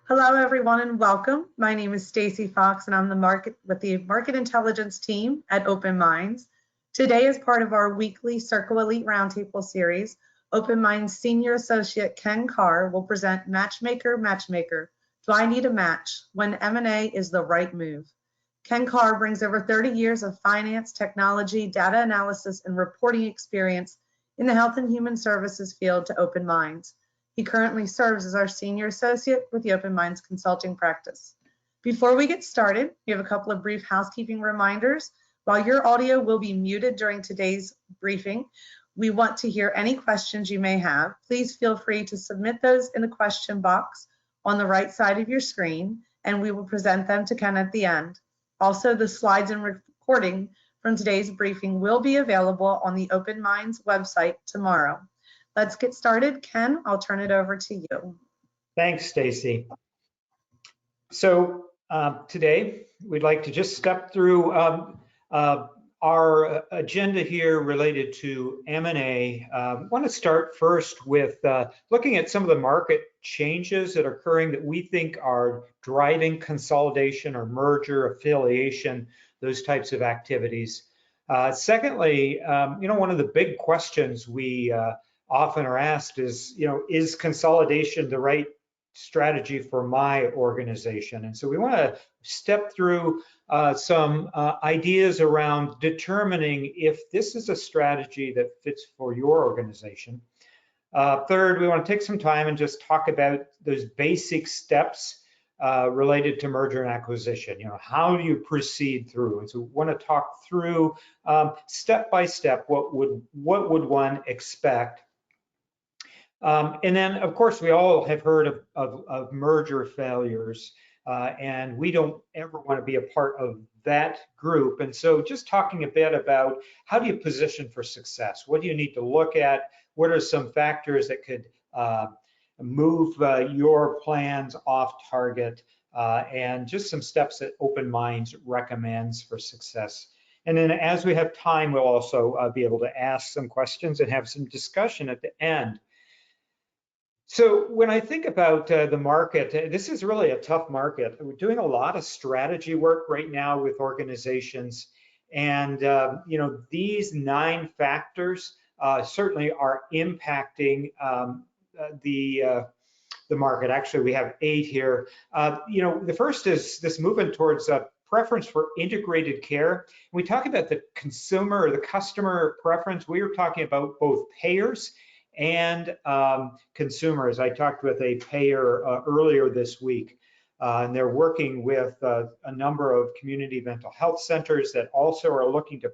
Hello, everyone, and welcome. My name is Stacy Fox, and I'm the Market Intelligence team at Open Minds. Today, as part of our weekly Circle Elite Roundtable series, Open Minds Senior Associate Ken Carr will present Matchmaker, Do I Need a Match? When M&A is the Right Move. Ken Carr brings over 30 years of finance, technology, data analysis, and reporting experience in the health and human services field to Open Minds. He currently serves as our senior associate with the Open Minds Consulting Practice. Before we get started, we have a couple of brief housekeeping reminders. While your audio will be muted during today's briefing, we want to hear any questions you may have. Please feel free to submit those in the question box on the right side of your screen, and we will present them to Ken at the end. Also, the slides and recording from today's briefing will be available on the Open Minds website tomorrow. Let's get started. Ken, I'll turn it over to you. Thanks, Stacy. So today we'd like to just step through our agenda here related to M&A. I want to start first with looking at some of the market changes that are occurring that we think are driving consolidation or merger, affiliation, those types of activities. Secondly, one of the big questions we often are asked is consolidation the right strategy for my organization? And so we want to step through some ideas around determining if this is a strategy that fits for your organization. Third, we want to take some time and just talk about those basic steps related to merger and acquisition. How do you proceed through? And so we want to talk through step by step what would one expect. And then, of course, we all have heard of merger failures, and we don't ever want to be a part of that group. And so just talking a bit about how do you position for success? What do you need to look at? What are some factors that could move your plans off target? And just some steps that Open Minds recommends for success. And then as we have time, we'll also be able to ask some questions and have some discussion at the end. So when I think about the market, this is really a tough market. We're doing a lot of strategy work right now with organizations, and these 9 factors certainly are impacting the market. Actually, we have 8 here. The first is this movement towards preference for integrated care. When we talk about the consumer or the customer preference, we are talking about both payers and consumers. I talked with a payer earlier this week, and they're working with a number of community mental health centers that also are looking to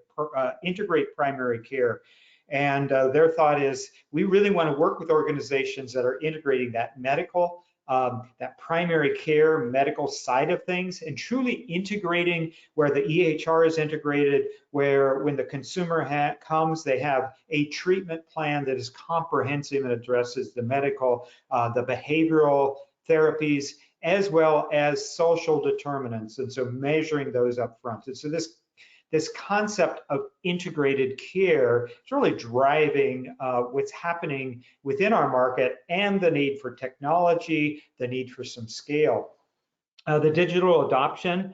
integrate primary care. And their thought is, we really want to work with organizations that are integrating that medical, that primary care medical side of things, and truly integrating where the EHR is integrated, where when the consumer comes, they have a treatment plan that is comprehensive and addresses the medical, the behavioral therapies, as well as social determinants. And so measuring those up front. And so this concept of integrated care is really driving what's happening within our market and the need for technology, the need for some scale. The digital adoption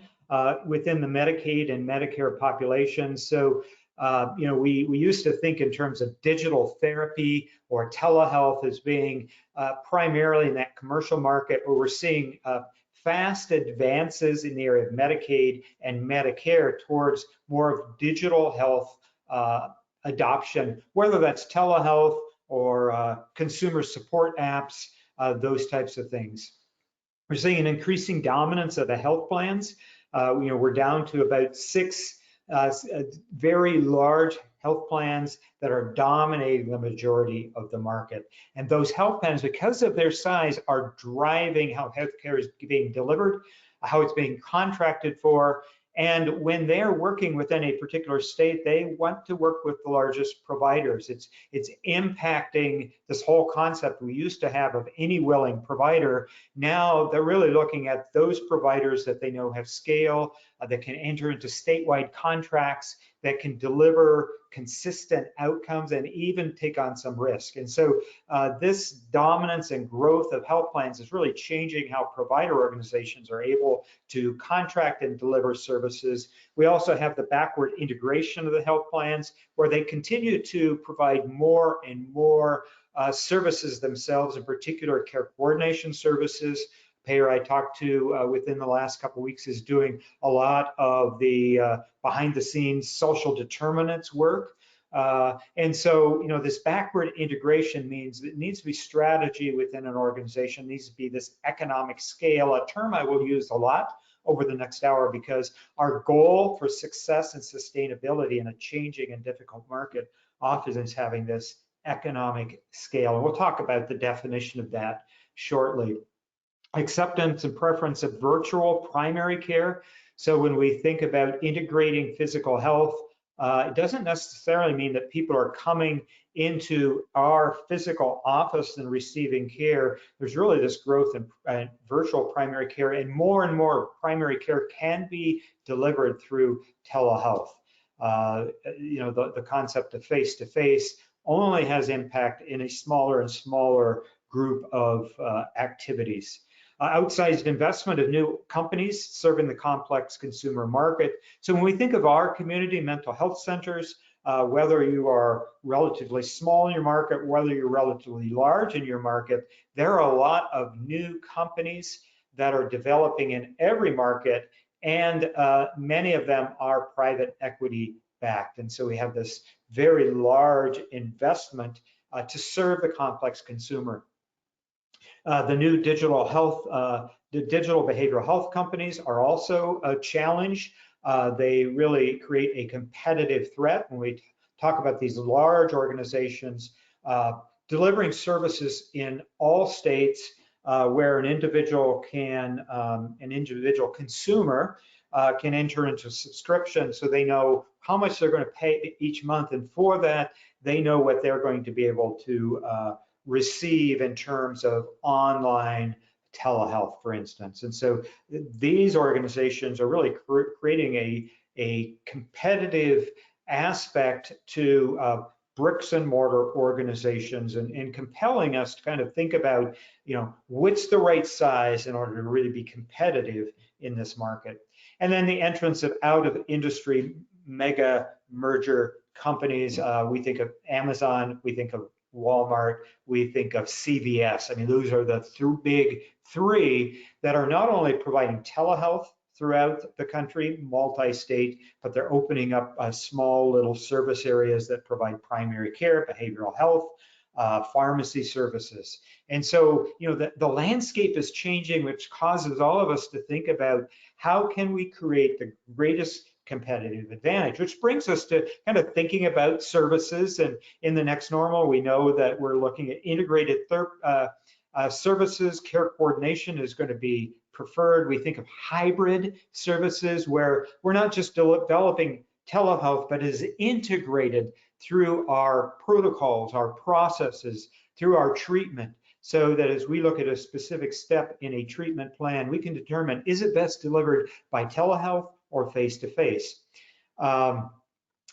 within the Medicaid and Medicare population. So, we used to think in terms of digital therapy or telehealth as being primarily in that commercial market, where we're seeing fast advances in the area of Medicaid and Medicare towards more of digital health adoption, whether that's telehealth or consumer support apps, those types of things. We're seeing an increasing dominance of the health plans. We're down to about 6 very large health plans that are dominating the majority of the market. And those health plans, because of their size, are driving how healthcare is being delivered, how it's being contracted for. And when they're working within a particular state, they want to work with the largest providers. It's impacting this whole concept we used to have of any willing provider. Now they're really looking at those providers that they know have scale, that can enter into statewide contracts, that can deliver consistent outcomes and even take on some risk. And so this dominance and growth of health plans is really changing how provider organizations are able to contract and deliver services. We also have the backward integration of the health plans, where they continue to provide more and more services themselves, in particular care coordination services. Payer I talked to within the last couple of weeks is doing a lot of the behind the scenes social determinants work. And so, this backward integration means it needs to be strategy within an organization, it needs to be this economic scale, a term I will use a lot over the next hour, because our goal for success and sustainability in a changing and difficult market often is having this economic scale. And we'll talk about the definition of that shortly. Acceptance and preference of virtual primary care. So when we think about integrating physical health, it doesn't necessarily mean that people are coming into our physical office and receiving care. There's really this growth in virtual primary care, and more primary care can be delivered through telehealth. The concept of face-to-face only has impact in a smaller and smaller group of activities. Outsized investment of new companies serving the complex consumer market. So when we think of our community mental health centers, whether you are relatively small in your market, whether you're relatively large in your market, there are a lot of new companies that are developing in every market, and many of them are private equity backed. And so we have this very large investment to serve the complex consumer. The new digital behavioral health companies are also a challenge. They really create a competitive threat when we talk about these large organizations delivering services in all states where an individual consumer can enter into a subscription, so they know how much they're going to pay each month, and for that they know what they're going to be able to receive in terms of online telehealth, for instance. And so these organizations are really creating a competitive aspect to bricks and mortar organizations, and compelling us to kind of think about, what's the right size in order to really be competitive in this market. And then the entrance of out of industry mega merger companies. We think of Amazon, we think of Walmart, we think of CVS. I mean, those are the big three that are not only providing telehealth throughout the country, multi-state, but they're opening up small little service areas that provide primary care, behavioral health, pharmacy services. And so, the landscape is changing, which causes all of us to think about how can we create the greatest competitive advantage, which brings us to kind of thinking about services. And in the next normal, we know that we're looking at integrated services. Care coordination is going to be preferred. We think of hybrid services where we're not just developing telehealth, but is integrated through our protocols, our processes, through our treatment, so that as we look at a specific step in a treatment plan, we can determine, is it best delivered by telehealth or face-to-face?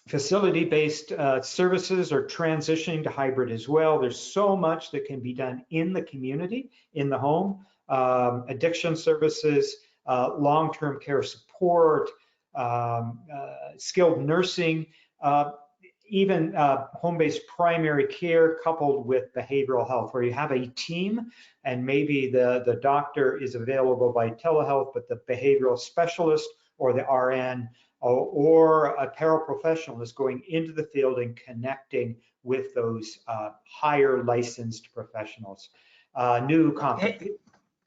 Facility-based services are transitioning to hybrid as well. There's so much that can be done in the community, in the home. Addiction services, long-term care support, skilled nursing, even home-based primary care coupled with behavioral health, where you have a team and maybe the doctor is available by telehealth, but the behavioral specialist or the RN or a paraprofessional is going into the field and connecting with those higher licensed professionals.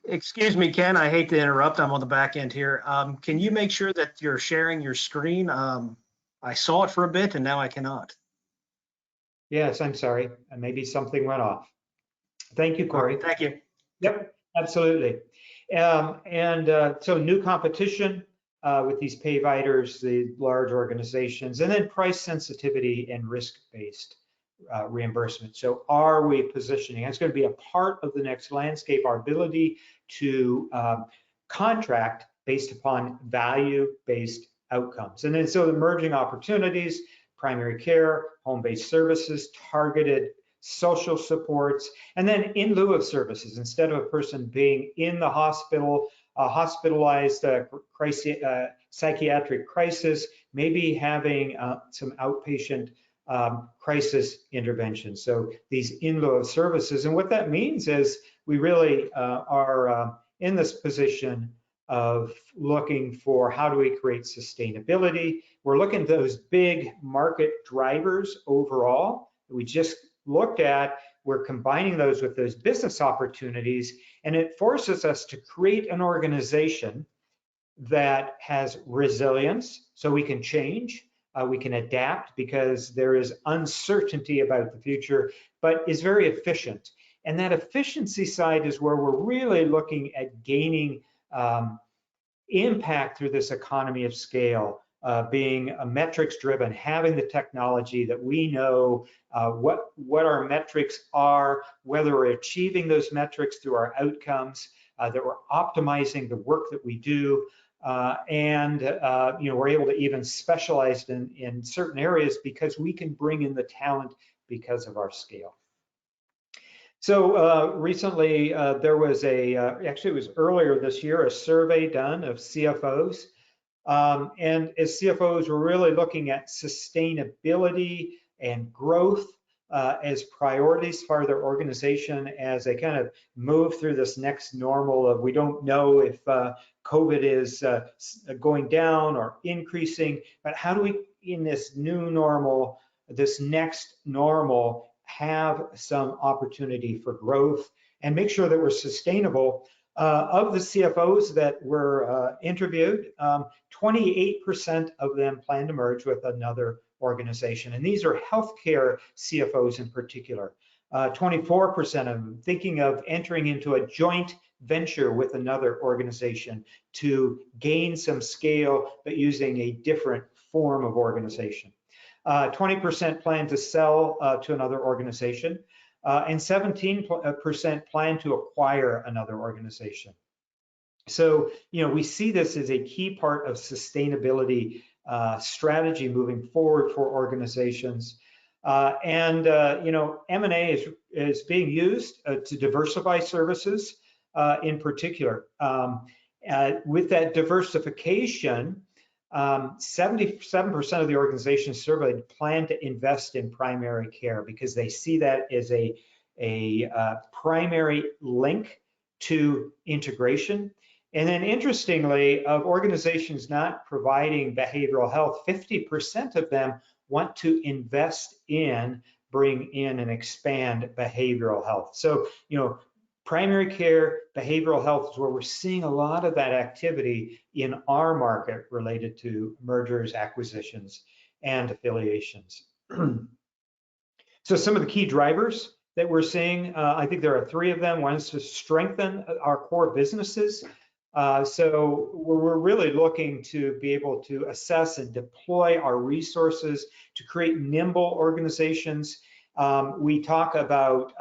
Excuse me, Ken, I hate to interrupt. I'm on the back end here. Can you make sure that you're sharing your screen? I saw it for a bit and now I cannot. Yes, I'm sorry. Maybe something went off. Thank you, Corey. Thank you. Yep, absolutely. So new competition with these payviders, the large organizations, and then price sensitivity and risk-based reimbursement. So are we positioning? It's going to be a part of the next landscape, our ability to contract based upon value-based outcomes. And then so the emerging opportunities, primary care, home-based services, targeted social supports, and then in lieu of services, instead of a person being in the hospital, hospitalized psychiatric crisis, maybe having some outpatient crisis intervention. So these in lieu of services. And what that means is we really are in this position of looking for how do we create sustainability. We're looking at those big market drivers overall that we just looked at. We're combining those with those business opportunities, and it forces us to create an organization that has resilience so we can change, we can adapt because there is uncertainty about the future, but is very efficient. And that efficiency side is where we're really looking at gaining impact through this economy of scale, being metrics driven, having the technology that we know what our metrics are, whether we're achieving those metrics through our outcomes, that we're optimizing the work that we do, and we're able to even specialize in certain areas because we can bring in the talent because of our scale. So recently there was actually it was earlier this year, a survey done of CFOs. And as CFOs, we're really looking at sustainability and growth as priorities for their organization as they kind of move through this next normal of we don't know if COVID is going down or increasing, but how do we, in this new normal, this next normal, have some opportunity for growth and make sure that we're sustainable. Of the CFOs that were interviewed, 28% of them plan to merge with another organization. And these are healthcare CFOs in particular. 24% of them thinking of entering into a joint venture with another organization to gain some scale, but using a different form of organization. 20% plan to sell to another organization, and 17% plan to acquire another organization. So, we see this as a key part of sustainability strategy moving forward for organizations. M&A is being used to diversify services in particular. With that diversification, 77% of the organizations surveyed plan to invest in primary care because they see that as a primary link to integration. And then interestingly, of organizations not providing behavioral health, 50% of them want to invest in, bring in and expand behavioral health. So, primary care, behavioral health is where we're seeing a lot of that activity in our market related to mergers, acquisitions, and affiliations. So some of the key drivers that we're seeing, I think there are 3 of them. One is to strengthen our core businesses. So we're really looking to be able to assess and deploy our resources to create nimble organizations. We talk about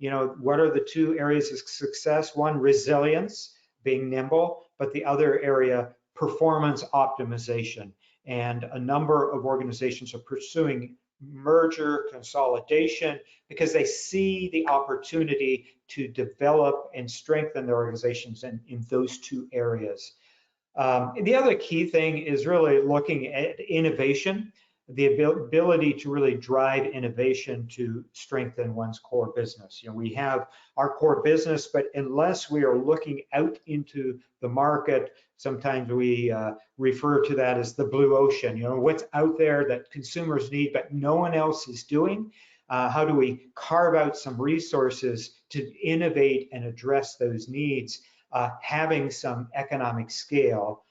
what are the 2 areas of success? One, resilience, being nimble, but the other area, performance optimization. And a number of organizations are pursuing merger consolidation because they see the opportunity to develop and strengthen their organizations in those 2 areas. The other key thing is really looking at innovation, the ability to really drive innovation to strengthen one's core business. We have our core business, but unless we are looking out into the market, sometimes we refer to that as the blue ocean. What's out there that consumers need, but no one else is doing? How do we carve out some resources to innovate and address those needs, having some economic scale?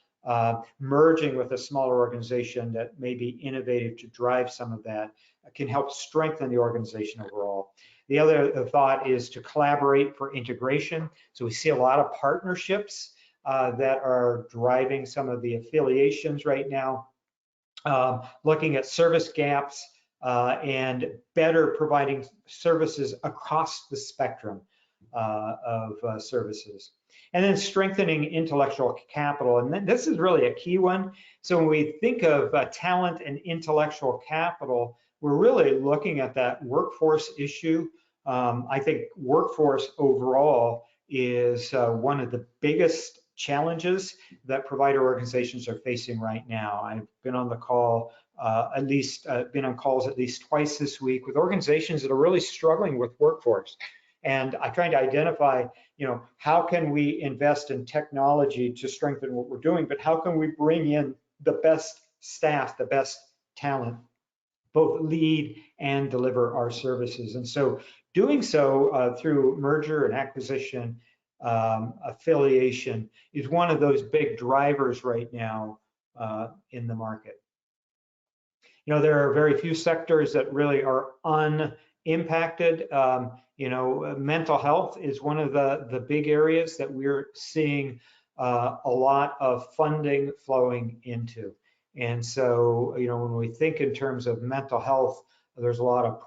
Merging with a smaller organization that may be innovative to drive some of that can help strengthen the organization overall. The other thought is to collaborate for integration. So we see a lot of partnerships that are driving some of the affiliations right now, looking at service gaps and better providing services across the spectrum. services. And then strengthening intellectual capital. And then this is really a key one. So when we think of talent and intellectual capital, we're really looking at that workforce issue. I think workforce overall is one of the biggest challenges that provider organizations are facing right now. I've been on the call been on calls at least twice this week with organizations that are really struggling with workforce. And I'm trying to identify, how can we invest in technology to strengthen what we're doing, but how can we bring in the best staff, the best talent, both lead and deliver our services. And so doing so through merger and acquisition, affiliation is one of those big drivers right now in the market. There are very few sectors that really are unimpacted. Mental health is one of the big areas that we're seeing a lot of funding flowing into. And so, when we think in terms of mental health, there's a lot of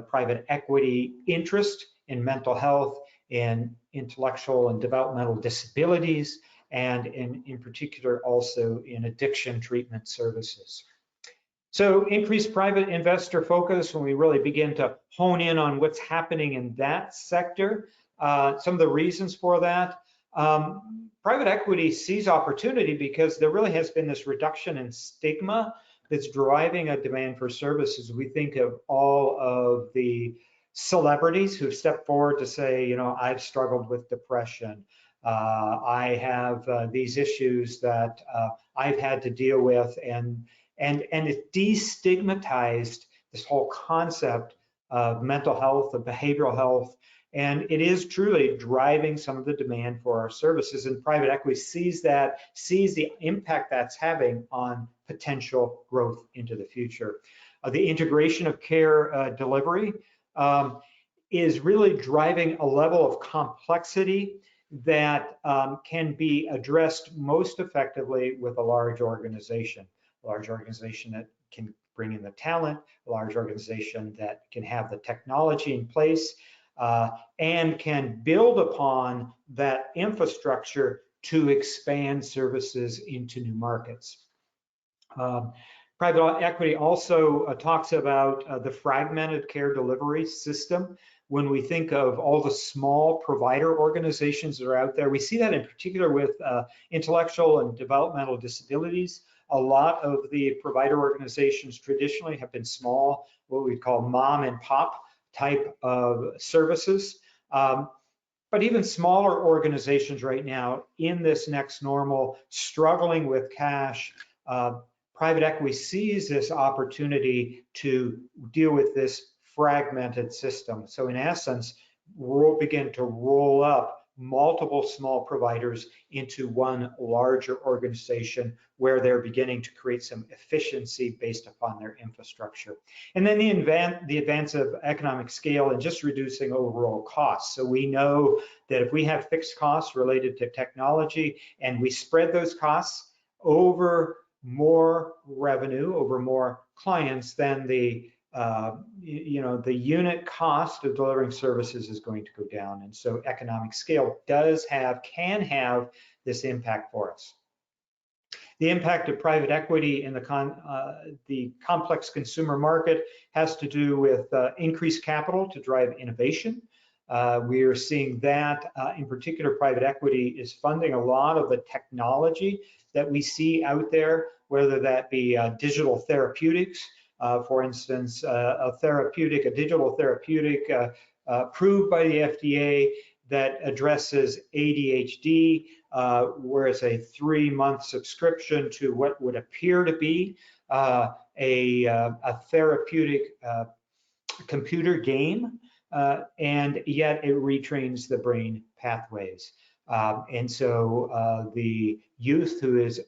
private equity interest in mental health and intellectual and developmental disabilities, and in particular also in addiction treatment services. So increased private investor focus when we really begin to hone in on what's happening in that sector. Some of the reasons for that. Private equity sees opportunity because there really has been this reduction in stigma that's driving a demand for services. We think of all of the celebrities who've stepped forward to say, I've struggled with depression. I have these issues that I've had to deal with, and it destigmatized this whole concept of mental health, of behavioral health, and it is truly driving some of the demand for our services. And private equity sees the impact that's having on potential growth into the future. The integration of care delivery is really driving a level of complexity that can be addressed most effectively with a large organization that can bring in the talent, a large organization that can have the technology in place, and can build upon that infrastructure to expand services into new markets. Private equity also talks about the fragmented care delivery system. When we think of all the small provider organizations that are out there, we see that in particular with intellectual and developmental disabilities. A lot of the provider organizations traditionally have been small, what we call mom and pop type of services. But even smaller organizations right now in this next normal, struggling with cash, private equity sees this opportunity to deal with this fragmented system. So in essence, we'll begin to roll up multiple small providers into one larger organization where they're beginning to create some efficiency based upon their infrastructure. And then the advance of economic scale and just reducing overall costs. So we know that if we have fixed costs related to technology and we spread those costs over more revenue, over more clients, then the unit cost of delivering services is going to go down. And so economic scale can have this impact for us. The impact of private equity in the complex consumer market has to do with increased capital to drive innovation. We are seeing that, in particular, private equity is funding a lot of the technology that we see out there, whether that be digital therapeutics. For instance, a digital therapeutic approved by the FDA that addresses ADHD, where it's a 3-month subscription to what would appear to be a therapeutic computer game, and yet it retrains the brain pathways. And so the youth who is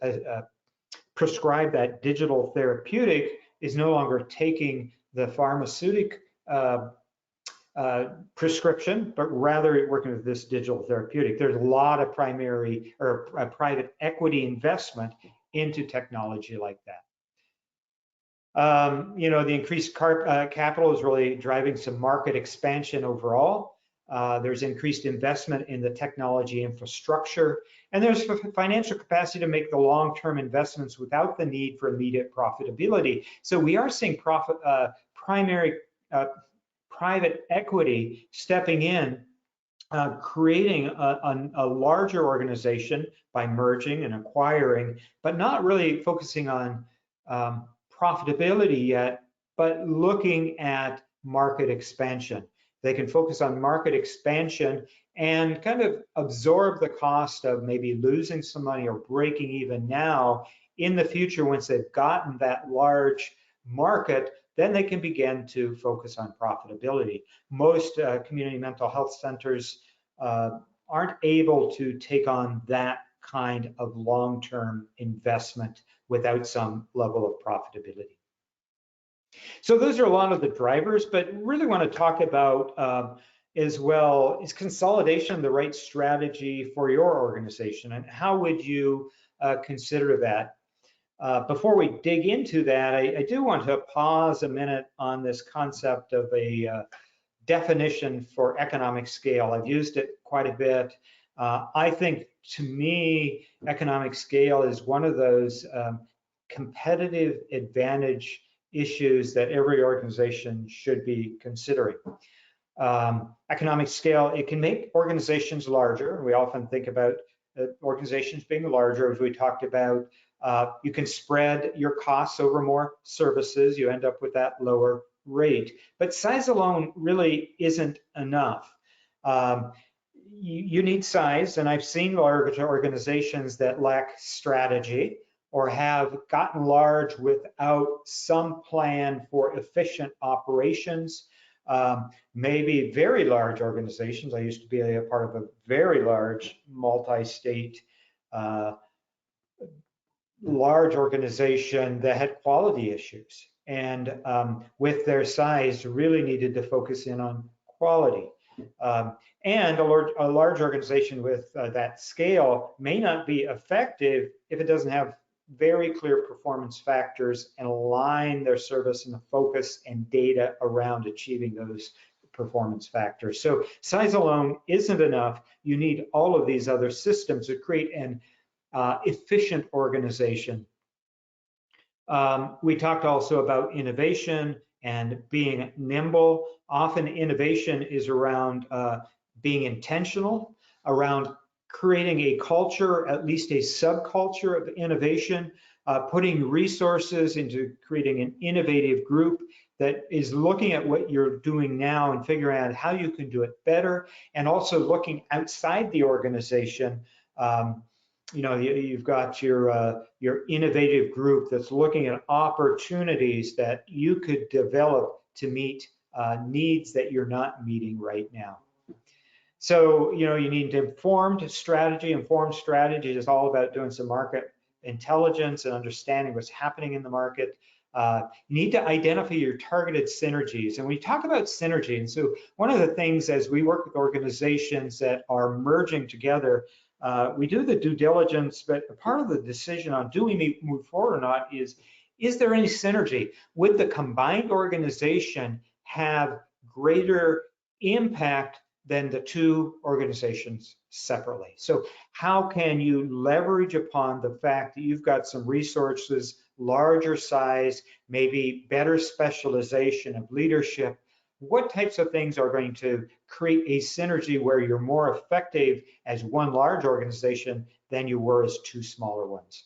prescribed that digital therapeutic is no longer taking the pharmaceutic prescription, but rather working with this digital therapeutic. There's a lot of private equity investment into technology like that. The increased capital is really driving some market expansion overall. There's increased investment in the technology infrastructure, and there's financial capacity to make the long-term investments without the need for immediate profitability. So we are seeing private equity stepping in, creating a larger organization by merging and acquiring, but not really focusing on profitability yet, but looking at market expansion. They can focus on market expansion and kind of absorb the cost of maybe losing some money or breaking even now. In the future, once they've gotten that large market, then they can begin to focus on profitability. Most community mental health centers aren't able to take on that kind of long-term investment without some level of profitability. So those are a lot of the drivers, but really want to talk about as well, is consolidation the right strategy for your organization, and how would you consider that? Before we dig into that, I do want to pause a minute on this concept of a definition for economic scale. I've used it quite a bit. I think, to me, economic scale is one of those competitive advantage issues that every organization should be considering. Economic scale, it can make organizations larger. We often think about organizations being larger, as we talked about. You can spread your costs over more services. You end up with that lower rate. But size alone really isn't enough. You need size, and I've seen large organizations that lack strategy or have gotten large without some plan for efficient operations. Maybe very large organizations. I used to be a part of a very large multi-state large organization that had quality issues, and with their size really needed to focus in on quality. And a large organization with that scale may not be effective if it doesn't have very clear performance factors and align their service and the focus and data around achieving those performance factors. So size alone isn't enough. You need all of these other systems to create an efficient organization. We talked also about innovation and being nimble. Often innovation is around being intentional, around creating a culture, at least a subculture of innovation, putting resources into creating an innovative group that is looking at what you're doing now and figuring out how you can do it better, and also looking outside the organization. You know, you've got your innovative group that's looking at opportunities that you could develop to meet needs that you're not meeting right now. So, you know, you need informed strategy. Informed strategy is all about doing some market intelligence and understanding what's happening in the market. You need to identify your targeted synergies. And we talk about synergy. And so one of the things as we work with organizations that are merging together, we do the due diligence, but a part of the decision on do we move forward or not is there any synergy? Would the combined organization have greater impact than the two organizations separately? So how can you leverage upon the fact that you've got some resources, larger size, maybe better specialization of leadership? What types of things are going to create a synergy where you're more effective as one large organization than you were as two smaller ones?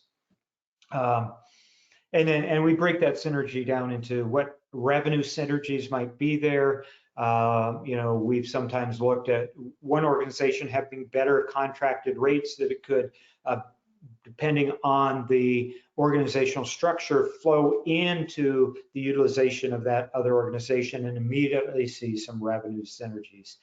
And we break that synergy down into what revenue synergies might be there. You know, we've sometimes looked at one organization having better contracted rates that it could, depending on the organizational structure, flow into the utilization of that other organization and immediately see some revenue synergies.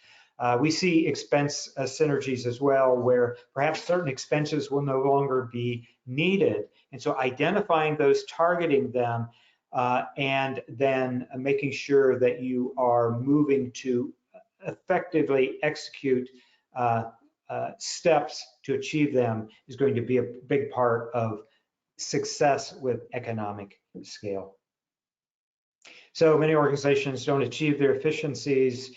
We see expense synergies as well, where perhaps certain expenses will no longer be needed. And so identifying those, targeting them, and then making sure that you are moving to effectively execute steps to achieve them is going to be a big part of success with economic scale. So many organizations don't achieve their efficiencies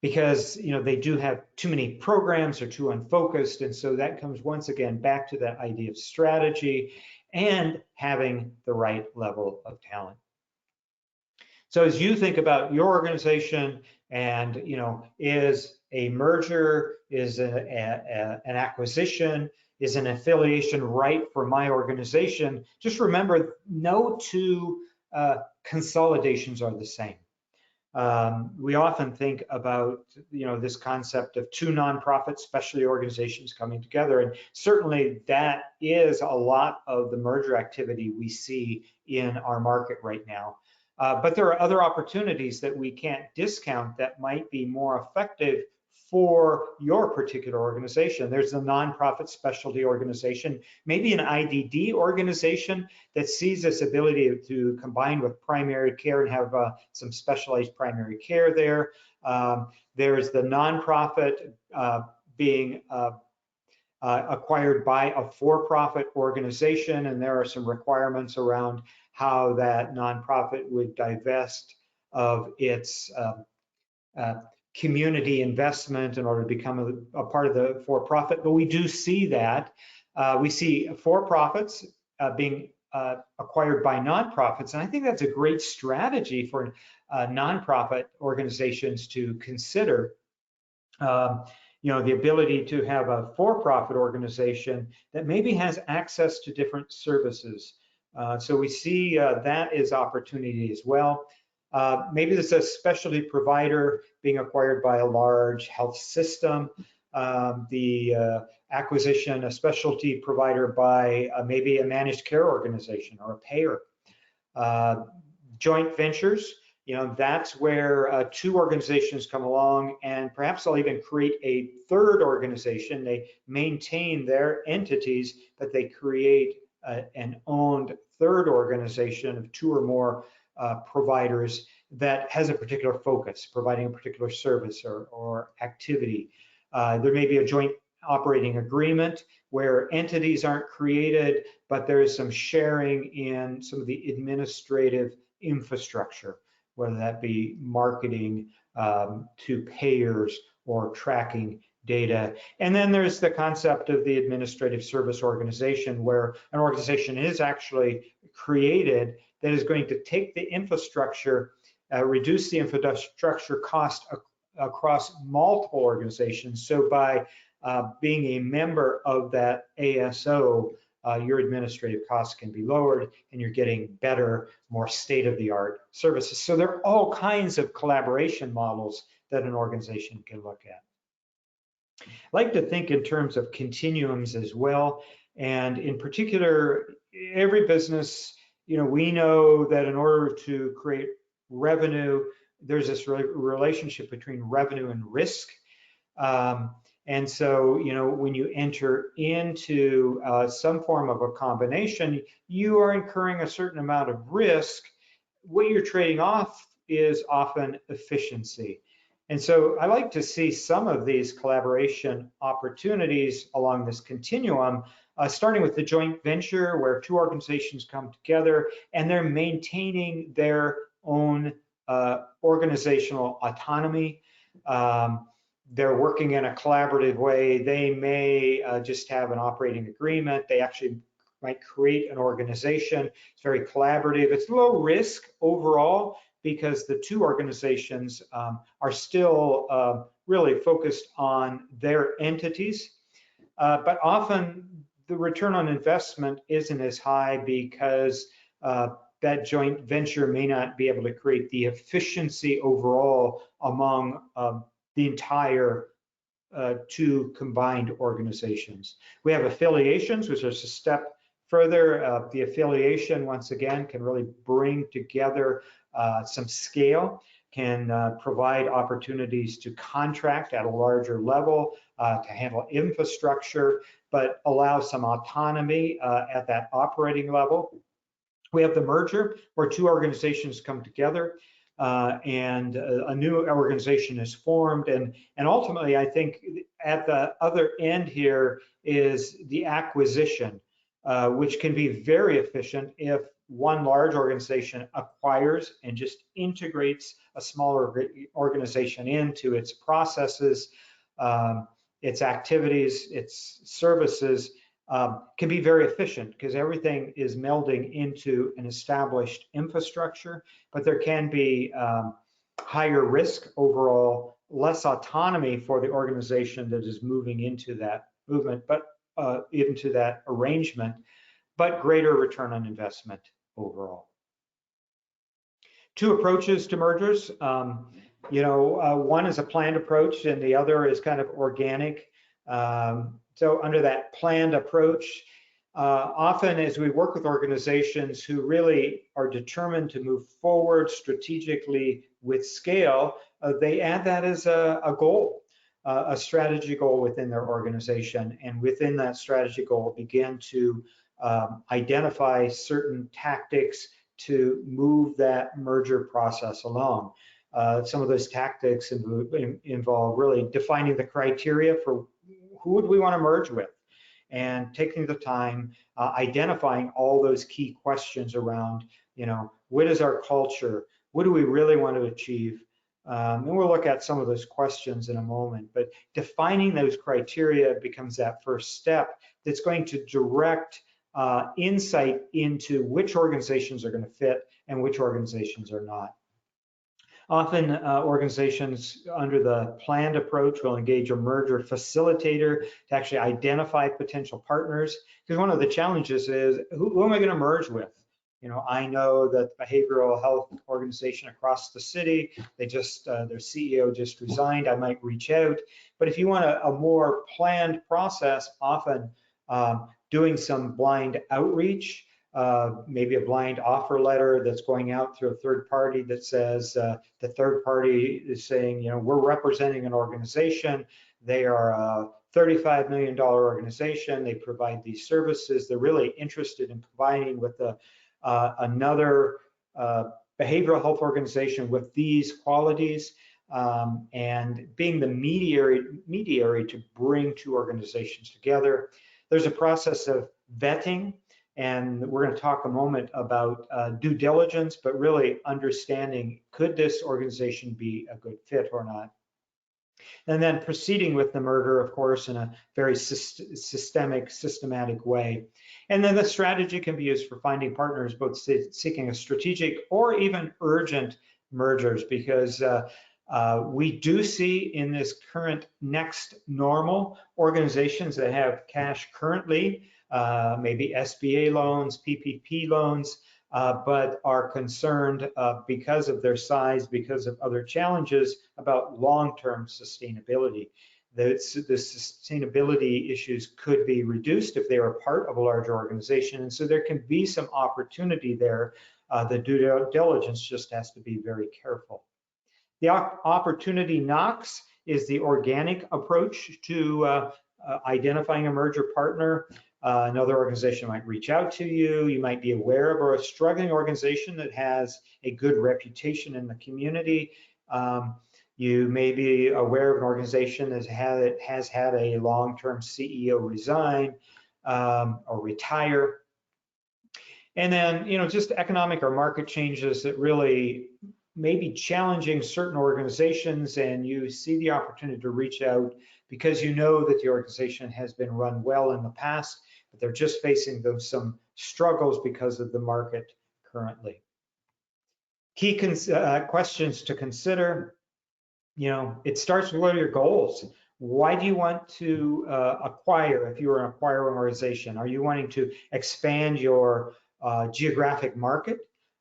because they do have too many programs or too unfocused. And so that comes once again back to that idea of strategy and having the right level of talent. So as you think about your organization and is a merger, is an acquisition, is an affiliation right for my organization, just remember no two consolidations are the same. We often think about this concept of two nonprofit specialty organizations coming together, and certainly that is a lot of the merger activity we see in our market right now. But there are other opportunities that we can't discount that might be more effective for your particular organization. There's a nonprofit specialty organization, maybe an IDD organization that sees this ability to combine with primary care and have some specialized primary care there. There's the nonprofit being acquired by a for-profit organization, and there are some requirements around how that nonprofit would divest of its community investment in order to become a part of the for-profit. But we do see that. We see for-profits being acquired by nonprofits, and I think that's a great strategy for nonprofit organizations to consider. The ability to have a for-profit organization that maybe has access to different services. So we see that is opportunity as well. Maybe there's a specialty provider being acquired by a large health system. The acquisition, a specialty provider by maybe a managed care organization or a payer. Joint ventures, that's where two organizations come along, and perhaps they'll even create a third organization. They maintain their entities, but they create an owned third organization of two or more providers that has a particular focus, providing a particular service or activity. There may be a joint operating agreement where entities aren't created, but there is some sharing in some of the administrative infrastructure, whether that be marketing to payers or tracking data. And then there's the concept of the administrative service organization, where an organization is actually created that is going to take the infrastructure, reduce the infrastructure cost across multiple organizations. So by being a member of that ASO, your administrative costs can be lowered and you're getting better, more state-of-the-art services. So there are all kinds of collaboration models that an organization can look at. I like to think in terms of continuums as well. And in particular, every business, we know that in order to create revenue, there's this relationship between revenue and risk. And so, when you enter into some form of a combination, you are incurring a certain amount of risk. What you're trading off is often efficiency. And so I like to see some of these collaboration opportunities along this continuum, starting with the joint venture where two organizations come together and they're maintaining their own organizational autonomy. They're working in a collaborative way. They may just have an operating agreement. They actually might create an organization. It's very collaborative. It's low risk overall because the two organizations are still really focused on their entities. But often the return on investment isn't as high because that joint venture may not be able to create the efficiency overall among the entire two combined organizations. We have affiliations, which is a step further. The affiliation, once again, can really bring together some scale, can provide opportunities to contract at a larger level, to handle infrastructure, but allow some autonomy at that operating level. We have the merger, where two organizations come together and a new organization is formed. And ultimately, I think at the other end here is the acquisition, which can be very efficient if one large organization acquires and just integrates a smaller organization into its processes, its activities, its services, can be very efficient because everything is melding into an established infrastructure, but there can be higher risk overall, less autonomy for the organization that is moving into that movement, but into that arrangement, but greater return on investment overall. Two approaches to mergers. One is a planned approach and the other is kind of organic. So under that planned approach, often as we work with organizations who really are determined to move forward strategically with scale, they add that as a goal, a strategy goal within their organization. And within that strategy goal, begin to identify certain tactics to move that merger process along. Some of those tactics involve really defining the criteria for who would we want to merge with, and taking the time, identifying all those key questions around, what is our culture? What do we really want to achieve? And we'll look at some of those questions in a moment, but defining those criteria becomes that first step that's going to direct insight into which organizations are going to fit and which organizations are not. Often organizations under the planned approach will engage a merger facilitator to actually identify potential partners. Because one of the challenges is, who am I going to merge with? I know that the behavioral health organization across the city, their CEO just resigned, I might reach out. But if you want a more planned process, often doing some blind outreach, maybe a blind offer letter that's going out through a third party that says, the third party is saying, we're representing an organization. They are a $35 million organization. They provide these services. They're really interested in combining with another behavioral health organization with these qualities, and being the mediator to bring two organizations together. There's a process of vetting, and we're going to talk a moment about due diligence, but really understanding, could this organization be a good fit or not? And then proceeding with the merger, of course, in a very systematic way. And then the strategy can be used for finding partners, both seeking a strategic or even urgent mergers, because we do see in this current next normal organizations that have cash currently, maybe SBA loans, PPP loans, but are concerned because of their size, because of other challenges, about long-term sustainability. The sustainability issues could be reduced if they are part of a larger organization, and so there can be some opportunity there. The due diligence just has to be very careful. The opportunity knocks is the organic approach to identifying a merger partner. Another organization might reach out to you. You might be aware of a struggling organization that has a good reputation in the community. You may be aware of an organization that has had a long-term CEO resign or retire. And then, just economic or market changes that really may be challenging certain organizations, and you see the opportunity to reach out because you know that the organization has been run well in the past, but they're just facing some struggles because of the market currently. Key questions to consider, it starts with what are your goals? Why do you want to acquire if you are an acquiring organization? Are you wanting to expand your geographic market?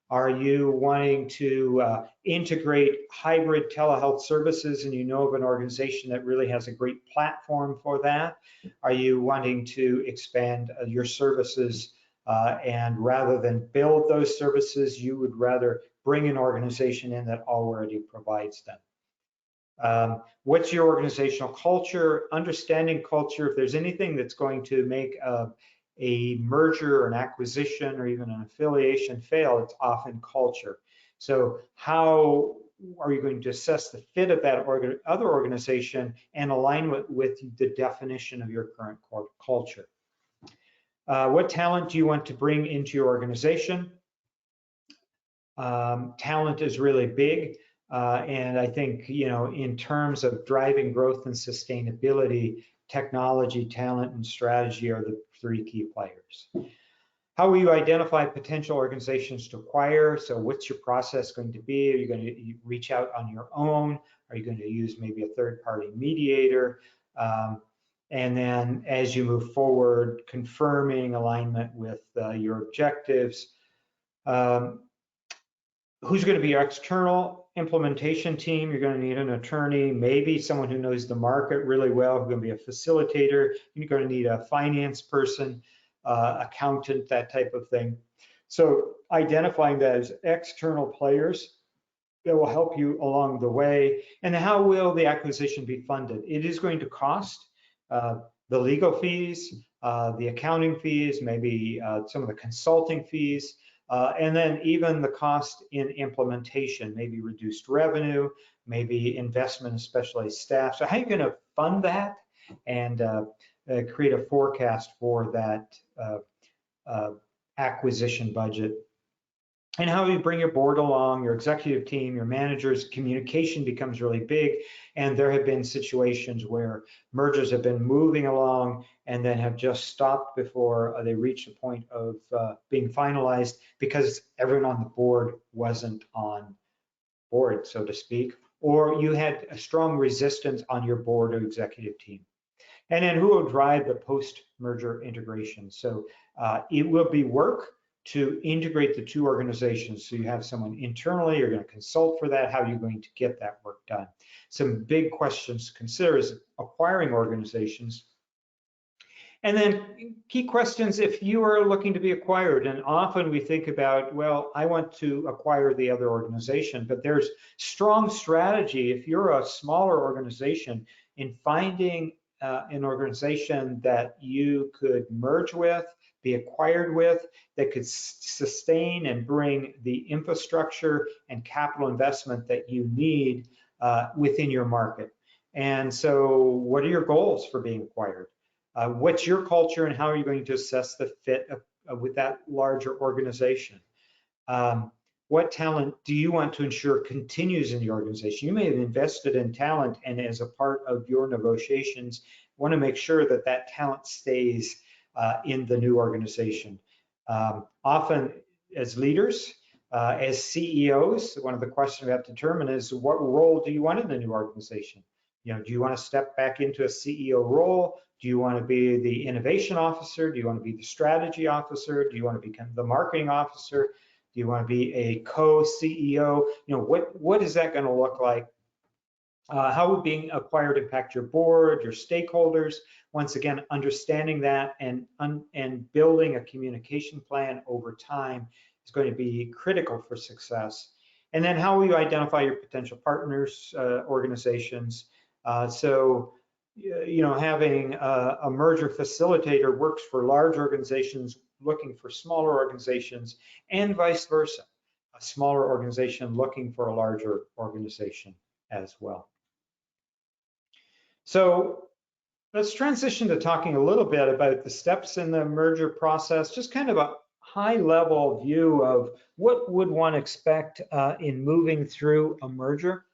Are you wanting to integrate hybrid telehealth services and you know of an organization that really has a great platform for that? Are you wanting to expand your services and rather than build those services, you would rather bring an organization in that already provides them? What's your organizational culture? Understanding culture, if there's anything that's going to make a merger or an acquisition or even an affiliation fail, it's often culture. So how are you going to assess the fit of that other organization and align with the definition of your current culture? What talent do you want to bring into your organization? talent is really big. And I think, in terms of driving growth and sustainability, technology, talent, and strategy are the three key players. How will you identify potential organizations to acquire? So what's your process going to be? Are you going to reach out on your own? Are you going to use maybe a third-party mediator? And then as you move forward, confirming alignment with your objectives. Who's going to be your external implementation team? You're going to need an attorney, maybe someone who knows the market really well, who's going to be a facilitator. You're going to need a finance person, accountant, that type of thing. So identifying that as external players that will help you along the way. And how will the acquisition be funded? It is going to cost the legal fees, the accounting fees, maybe some of the consulting fees, and then even the cost in implementation, maybe reduced revenue, maybe investment in specialized staff. So how are you going to fund that and create a forecast for that acquisition budget? And how do you bring your board along, your executive team, your managers? Communication becomes really big. And there have been situations where mergers have been moving along and then have just stopped before they reach the point of being finalized because everyone on the board wasn't on board, so to speak, or you had a strong resistance on your board or executive team. And then who will drive the post-merger integration? So it will be work to integrate the two organizations. So you have someone internally, you're going to consult for that. How are you going to get that work done? Some big questions to consider is acquiring organizations. And then key questions if you are looking to be acquired. And often we think about, well, I want to acquire the other organization, but there's strong strategy if you're a smaller organization in finding an organization that you could merge with, be acquired with, that could sustain and bring the infrastructure and capital investment that you need within your market. And so what are your goals for being acquired? What's your culture and how are you going to assess the fit with that larger organization? What talent do you want to ensure continues in the organization? You may have invested in talent, and as a part of your negotiations, want to make sure that that talent stays in the new organization. Often as leaders, as CEOs, one of the questions we have to determine is what role do you want in the new organization? Do you want to step back into a CEO role? Do you want to be the innovation officer? Do you want to be the strategy officer? Do you want to become the marketing officer? Do you want to be a co-CEO? What is that going to look like? How would being acquired impact your board, your stakeholders? Once again, understanding that and building a communication plan over time is going to be critical for success. And then how will you identify your potential partners, organizations? So having a merger facilitator works for large organizations looking for smaller organizations, and vice versa, a smaller organization looking for a larger organization as well. So let's transition to talking a little bit about the steps in the merger process, just kind of a high-level view of what would one expect in moving through a merger.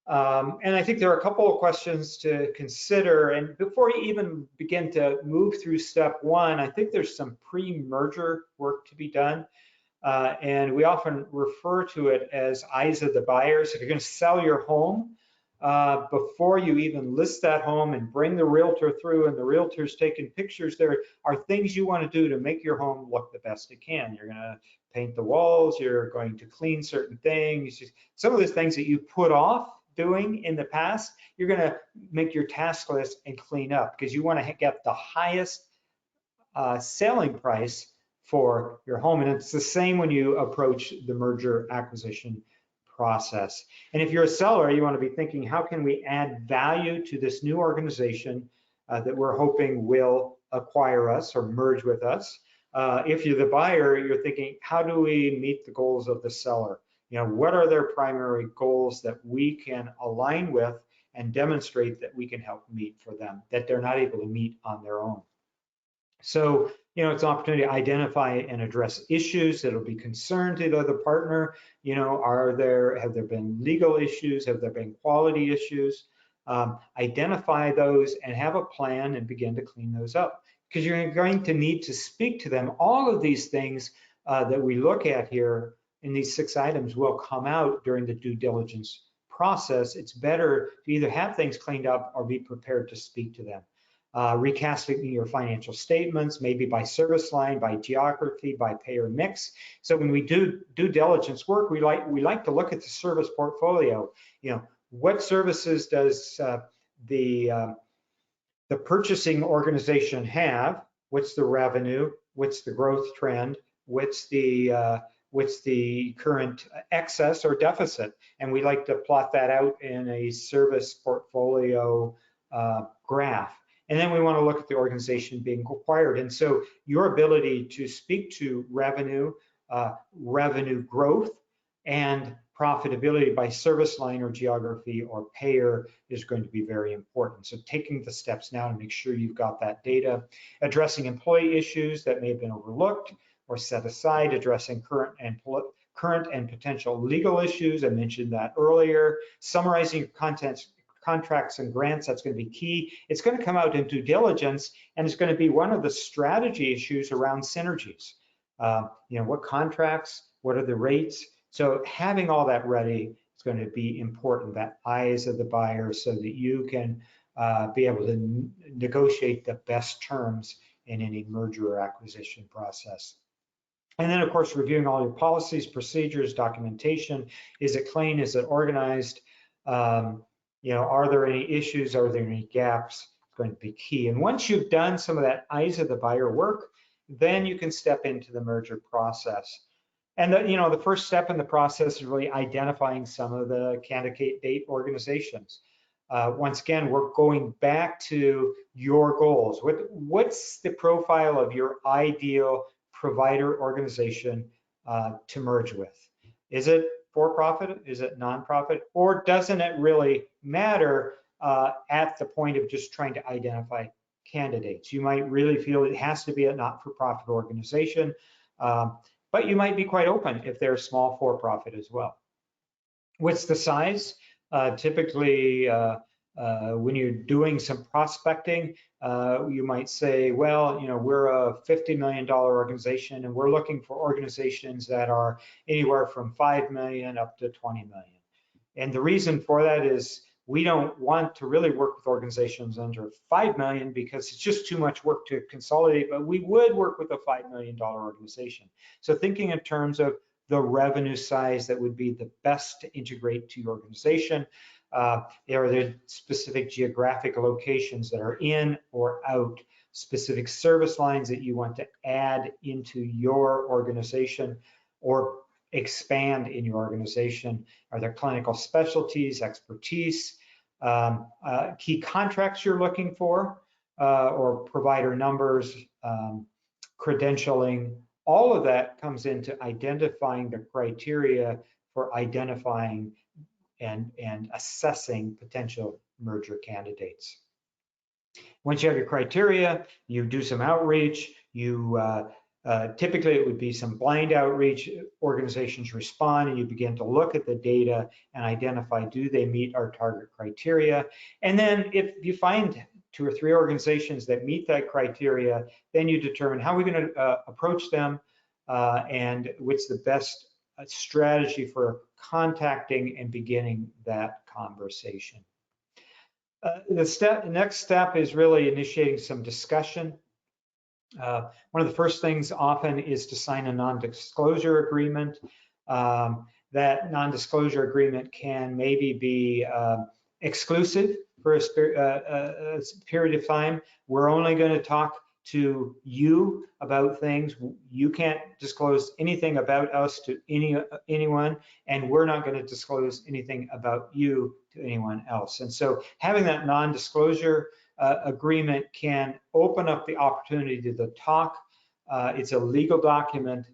And I think there are a couple of questions to consider. And before you even begin to move through step one, I think there's some pre-merger work to be done. And we often refer to it as eyes of the buyers. If you're going to sell your home, before you even list that home and bring the realtor through and the realtor's taking pictures, there are things you want to do to make your home look the best it can. You're going to paint the walls, you're going to clean certain things. Some of the things that you put off doing in the past, you're going to make your task list and clean up because you want to get the highest selling price for your home. And it's the same when you approach the merger acquisition process. And if you're a seller, you want to be thinking, how can we add value to this new organization that we're hoping will acquire us or merge with us? If you're the buyer, you're thinking, how do we meet the goals of the seller? What are their primary goals that we can align with and demonstrate that we can help meet for them, that they're not able to meet on their own? So, it's an opportunity to identify and address issues that'll be concern to the other partner. Have there been legal issues? Have there been quality issues? Identify those and have a plan and begin to clean those up, because you're going to need to speak to them. All of these things that we look at here in these 6 items will come out during the due diligence process. It's better to either have things cleaned up or be prepared to speak to them. Recasting your financial statements, maybe by service line, by geography, by payer mix. So when we do due diligence work, we like to look at the service portfolio. What services does the purchasing organization have? What's the revenue? What's the growth trend? What's the current excess or deficit? And we like to plot that out in a service portfolio graph. And then we want to look at the organization being acquired. And so your ability to speak to revenue, revenue growth, and profitability by service line or geography or payer is going to be very important. So taking the steps now to make sure you've got that data, addressing employee issues that may have been overlooked or set aside, addressing current and potential legal issues. I mentioned that earlier. Summarizing your contracts and grants, that's going to be key. It's going to come out in due diligence, and it's going to be one of the strategy issues around synergies. What contracts, what are the rates? So having all that ready is going to be important, that eyes of the buyer, so that you can be able to negotiate the best terms in any merger or acquisition process. And then, of course, reviewing all your policies, procedures, documentation. Is it clean? Is it organized? Are there any issues? Are there any gaps? It's going to be key. And once you've done some of that eyes of the buyer work, then you can step into the merger process. And the first step in the process is really identifying some of the candidate organizations. Once again, we're going back to your goals. What's the profile of your ideal provider organization to merge with? Is it for-profit? Is it nonprofit? Or doesn't it really matter at the point of just trying to identify candidates? You might really feel it has to be a not-for-profit organization, but you might be quite open if they're small for-profit as well. What's the size? Typically, when you're doing some prospecting, you might say, well, we're a $50 million organization, and we're looking for organizations that are anywhere from 5 million up to 20 million. And the reason for that is we don't want to really work with organizations under 5 million because it's just too much work to consolidate, but we would work with a $5 million organization. So thinking in terms of the revenue size that would be the best to integrate to your organization. There are the specific geographic locations that are in or out, specific service lines that you want to add into your organization or expand in your organization. Are there clinical specialties, expertise, key contracts you're looking for, or provider numbers, credentialing? All of that comes into identifying the criteria for identifying and assessing potential merger candidates. Once you have your criteria, you do some outreach. Typically it would be some blind outreach. Organizations respond, and you begin to look at the data and identify, do they meet our target criteria? And then if you find 2 or 3 organizations that meet that criteria, then you determine how we're going to approach them and what's the best strategy for contacting and beginning that conversation. The next step is really initiating some discussion. One of the first things often is to sign a non-disclosure agreement. That non-disclosure agreement can maybe be exclusive for a period of time. We're only going to talk to you about things. You can't disclose anything about us to anyone, and we're not going to disclose anything about you to anyone else. And so having that non-disclosure agreement can open up the opportunity to talk. It's a legal document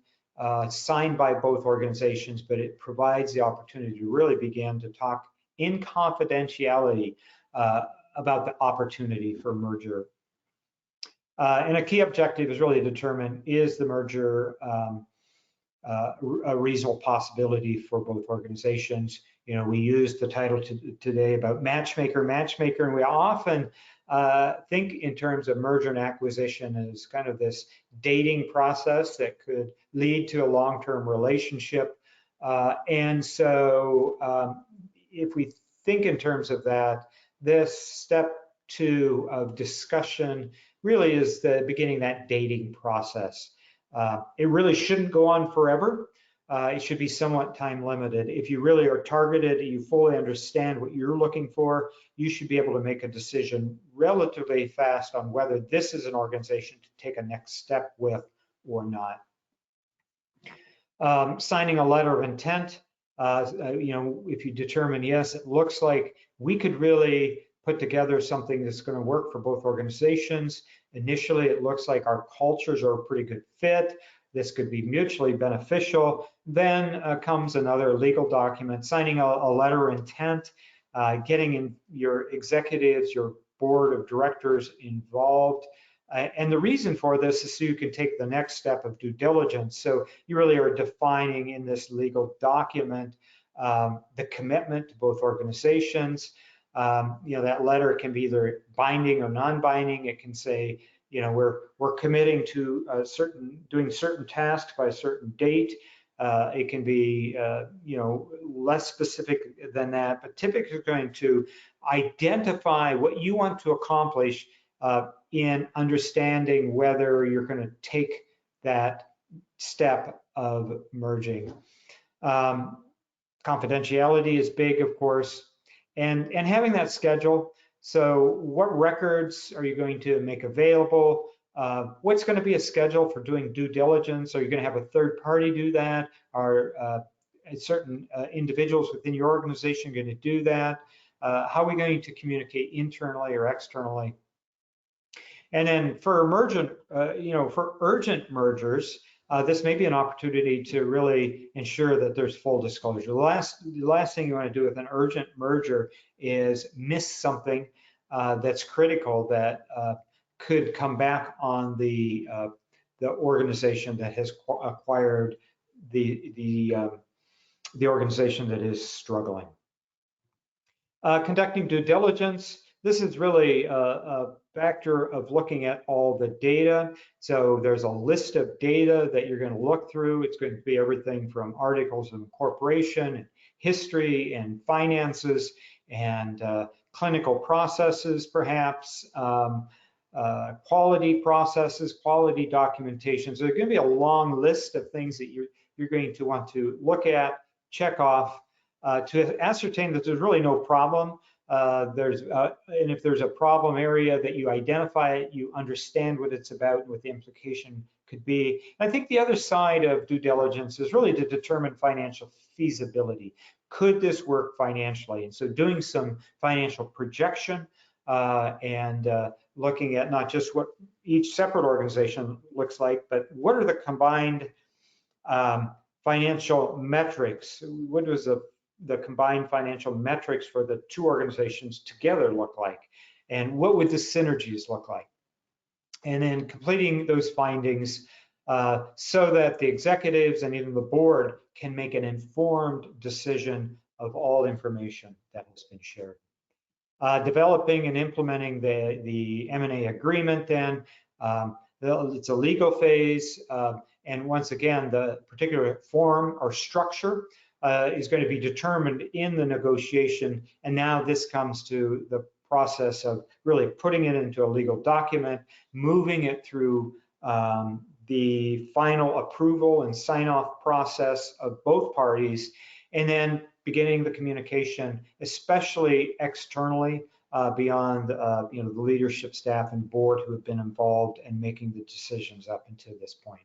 signed by both organizations, but it provides the opportunity to really begin to talk in confidentiality about the opportunity for merger. And a key objective is really to determine, is the merger a reasonable possibility for both organizations? We use the title today about Matchmaker, and we often think in terms of merger and acquisition as kind of this dating process that could lead to a long-term relationship. And so if we think in terms of that, this step 2 of discussion really is the beginning of that dating process. It really shouldn't go on forever. It should be somewhat time limited. If you really are targeted, you fully understand what you're looking for, you should be able to make a decision relatively fast on whether this is an organization to take a next step with or not. Signing a letter of intent, if you determine, yes, it looks like we could really put together something that's going to work for both organizations. Initially, it looks like our cultures are a pretty good fit. This could be mutually beneficial. Then comes another legal document, signing a letter of intent, getting in your executives, your board of directors involved. And the reason for this is so you can take the next step of due diligence. So you really are defining in this legal document the commitment to both organizations. That letter can be either binding or non-binding. It can say, we're committing to doing certain tasks by a certain date. It can be, less specific than that, but typically going to identify what you want to accomplish in understanding whether you're going to take that step of merging. Confidentiality is big, of course, and having that schedule. So what records are you going to make available? What's going to be a schedule for doing due diligence? Are you going to have a third party do that? Are certain individuals within your organization going to do that? How are we going to communicate internally or externally? And then for emergent, for urgent mergers, this may be an opportunity to really ensure that there's full disclosure. The last thing you want to do with an urgent merger is miss something that's critical that could come back on the organization that has acquired the organization that is struggling. Conducting due diligence. This is really a factor of looking at all the data. So there's a list of data that you're going to look through. It's going to be everything from articles of incorporation, and history, and finances, and clinical processes, perhaps, quality processes, quality documentation. So there's going to be a long list of things that you're going to want to look at, check off, to ascertain that there's really no problem. And if there's a problem area that you identify it, you understand what it's about and what the implication could be. And I think the other side of due diligence is really to determine financial feasibility. Could this work financially? And so doing some financial projection and looking at not just what each separate organization looks like, but what are the combined financial metrics? What does the combined financial metrics for the two organizations together look like? And what would the synergies look like? And then completing those findings so that the executives and even the board can make an informed decision of all information that has been shared. Developing and implementing the M&A agreement then. It's a legal phase. And once again, the particular form or structure is going to be determined in the negotiation. And now this comes to the process of really putting it into a legal document, moving it through the final approval and sign-off process of both parties, and then beginning the communication, especially externally beyond the leadership staff and board who have been involved in making the decisions up until this point.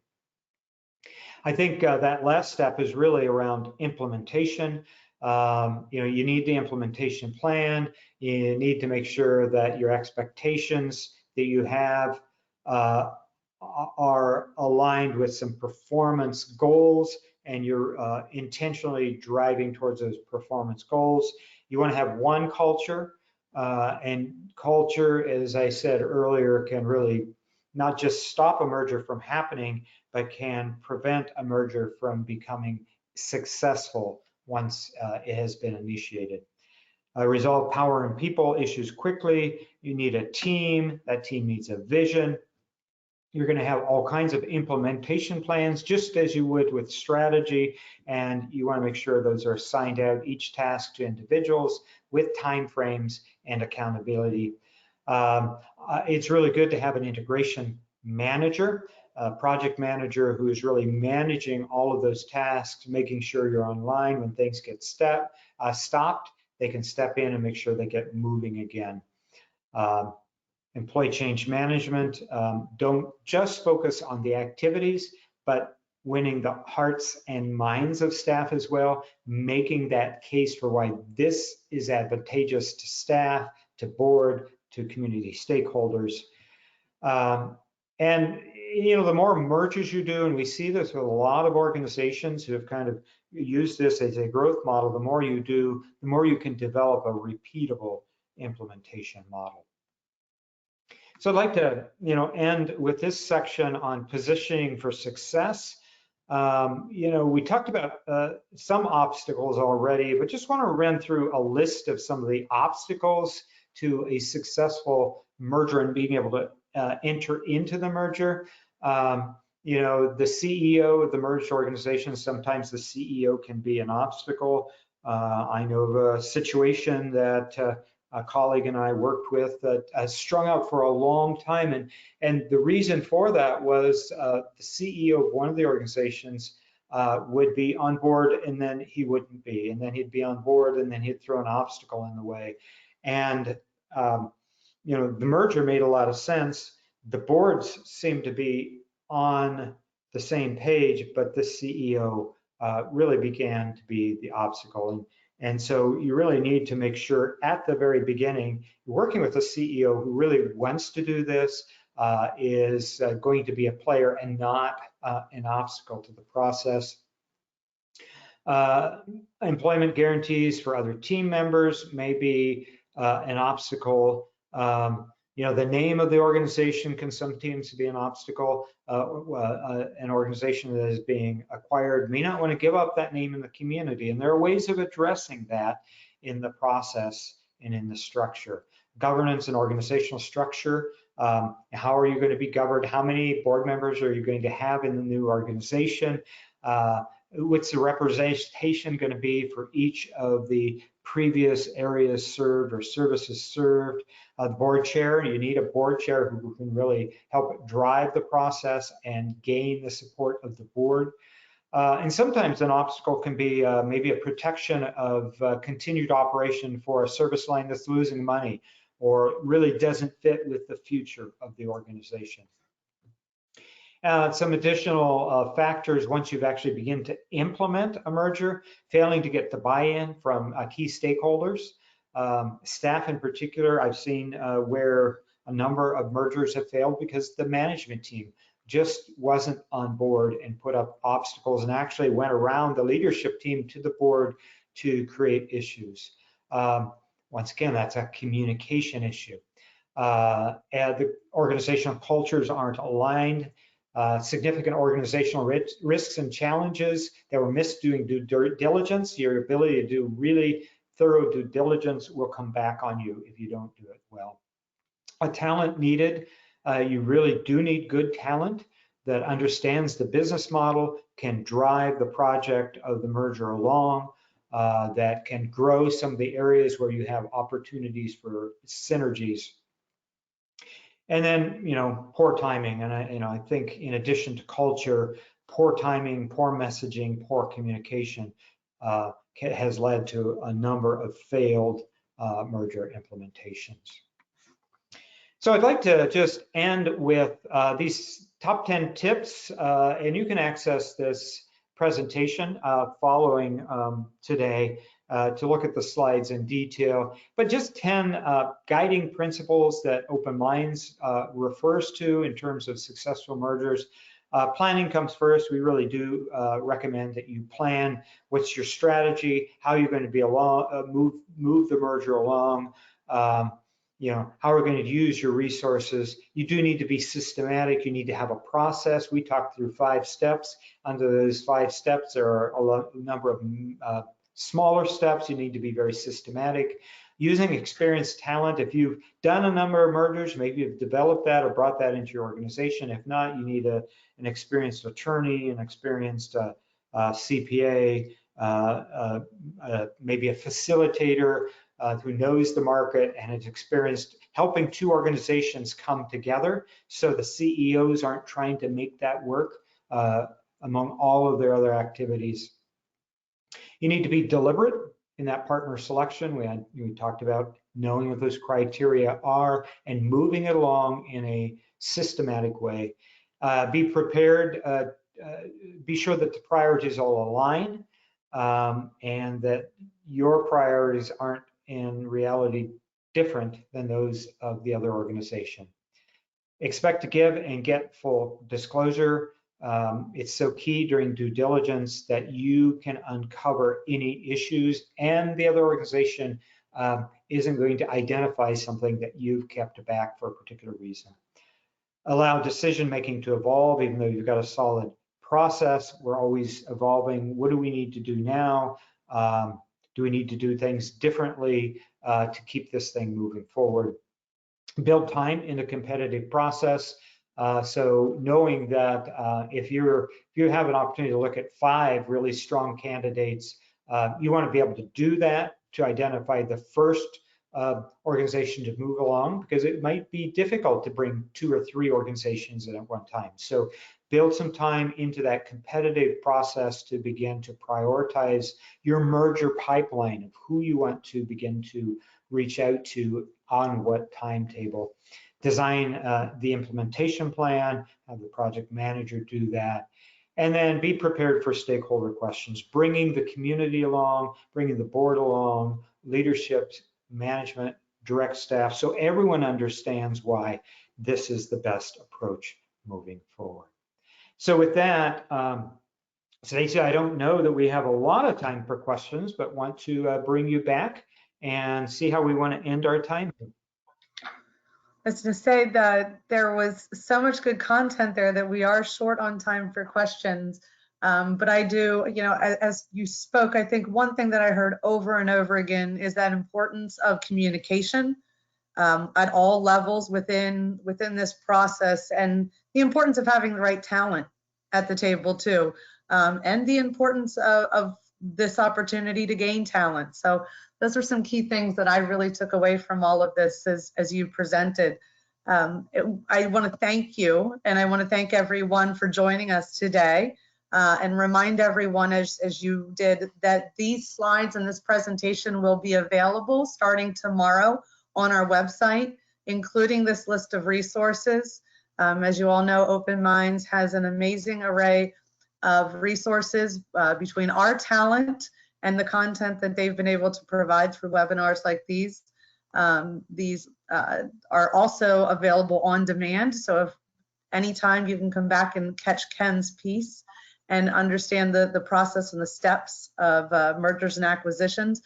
I think that last step is really around implementation. You need the implementation plan. You need to make sure that your expectations that you have are aligned with some performance goals, and you're intentionally driving towards those performance goals. You want to have one culture, and culture, as I said earlier, can really not just stop a merger from happening, but can prevent a merger from becoming successful once it has been initiated. Resolve power and people issues quickly. You need a team. That team needs a vision. You're going to have all kinds of implementation plans, just as you would with strategy, and you want to make sure those are assigned out, each task to individuals with timeframes and accountability. It's really good to have an integration manager, a project manager who is really managing all of those tasks, making sure you're online when things get stopped. They can step in and make sure they get moving again. Employee change management, don't just focus on the activities, but winning the hearts and minds of staff as well, making that case for why this is advantageous to staff, to board, to community stakeholders. And the more mergers you do, and we see this with a lot of organizations who have kind of used this as a growth model, the more you do, the more you can develop a repeatable implementation model. So I'd like to, end with this section on positioning for success. We talked about some obstacles already, but just want to run through a list of some of the obstacles to a successful merger and being able to enter into the merger. The CEO of the merged organization, sometimes the CEO can be an obstacle. I know of a situation that a colleague and I worked with that strung out for a long time. And the reason for that was the CEO of one of the organizations would be on board and then he wouldn't be. And then he'd be on board and then he'd throw an obstacle in the way. And, the merger made a lot of sense. The boards seemed to be on the same page, but the CEO really began to be the obstacle. And so you really need to make sure at the very beginning, you're working with a CEO who really wants to do this, is going to be a player and not an obstacle to the process. Employment guarantees for other team members may be an obstacle. The name of the organization can sometimes be an obstacle. An organization that is being acquired may not want to give up that name in the community. And there are ways of addressing that in the process and in the structure. Governance and organizational structure. How are you going to be governed? How many board members are you going to have in the new organization? What's the representation going to be for each of the previous areas served or services served? The board chair, you need a board chair who can really help drive the process and gain the support of the board. And sometimes an obstacle can be maybe a protection of continued operation for a service line that's losing money or really doesn't fit with the future of the organization. Some additional factors once you've actually begin to implement a merger, failing to get the buy-in from key stakeholders. Staff in particular, I've seen where a number of mergers have failed because the management team just wasn't on board and put up obstacles and actually went around the leadership team to the board to create issues. Once again, that's a communication issue. And the organizational cultures aren't aligned. Significant organizational risks and challenges that were missed doing due diligence. Your ability to do really thorough due diligence will come back on you if you don't do it well. A talent needed. You really do need good talent that understands the business model, can drive the project of the merger along, that can grow some of the areas where you have opportunities for synergies. And then, poor timing. And I think in addition to culture, poor timing, poor messaging, poor communication has led to a number of failed merger implementations. So I'd like to just end with these top 10 tips, and you can access this presentation following today to look at the slides in detail, but just 10 guiding principles that Open Minds refers to in terms of successful mergers. Planning comes first. We really do recommend that you plan what's your strategy, how you're going to be move the merger along. how we're going to use your resources. You do need to be systematic. You need to have a process. We talked through 5 steps. Under those 5 steps, there are a number of smaller steps. You need to be very systematic. Using experienced talent. If you've done a number of mergers, maybe you've developed that or brought that into your organization. If not, you need an experienced attorney, an experienced CPA, maybe a facilitator who knows the market and is experienced helping 2 organizations come together, so the CEOs aren't trying to make that work among all of their other activities. You need to be deliberate in that partner selection. We talked about knowing what those criteria are and moving it along in a systematic way. Be prepared. Be sure that the priorities all align and that your priorities aren't in reality different than those of the other organization. Expect to give and get full disclosure. It's so key during due diligence that you can uncover any issues and the other organization isn't going to identify something that you've kept back for a particular reason. Allow decision-making to evolve, even though you've got a solid process. We're always evolving. What do we need to do now? Do we need to do things differently to keep this thing moving forward? Build time in a competitive process. So knowing that if you have an opportunity to look at 5 really strong candidates, you want to be able to do that to identify the first organization to move along, because it might be difficult to bring 2 or 3 organizations in at one time. So build some time into that competitive process to begin to prioritize your merger pipeline of who you want to begin to reach out to on what timetable. Design the implementation plan, have the project manager do that, and then be prepared for stakeholder questions, bringing the community along, bringing the board along, leadership, management, direct staff, so everyone understands why this is the best approach moving forward. So with that, Stacey, I don't know that we have a lot of time for questions, but want to bring you back and see how we want to end our time. I was going to say that there was so much good content there that we are short on time for questions. But I do, as you spoke, I think one thing that I heard over and over again is that importance of communication at all levels within this process, and the importance of having the right talent at the table too, and the importance of this opportunity to gain talent. So those are some key things that I really took away from all of this as you presented. I want to thank you, and I want to thank everyone for joining us today, and remind everyone, as you did, that these slides and this presentation will be available starting tomorrow on our website, including this list of resources. As you all know, Open Minds has an amazing array of resources between our talent and the content that they've been able to provide through webinars like these. These are also available on demand, so if anytime you can come back and catch Ken's piece and understand the process and the steps of mergers and acquisitions.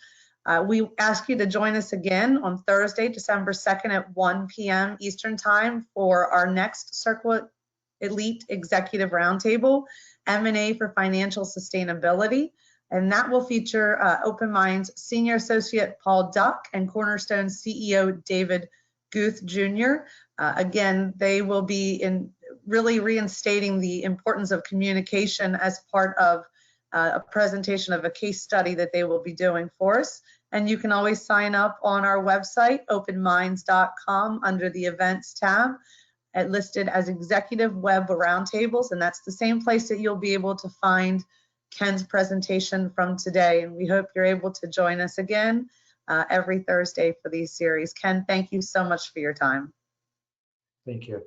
We ask you to join us again on Thursday, December 2nd at 1 p.m. Eastern Time for our next Circle Elite Executive Roundtable, M&A for Financial Sustainability. And that will feature Open Minds Senior Associate Paul Duck and Cornerstone CEO David Guth Jr. Again, they will be really reinstating the importance of communication as part of a presentation of a case study that they will be doing for us. And you can always sign up on our website, openminds.com, under the events tab, listed as Executive Web Roundtables. And that's the same place that you'll be able to find Ken's presentation from today. And we hope you're able to join us again every Thursday for these series. Ken, thank you so much for your time. Thank you.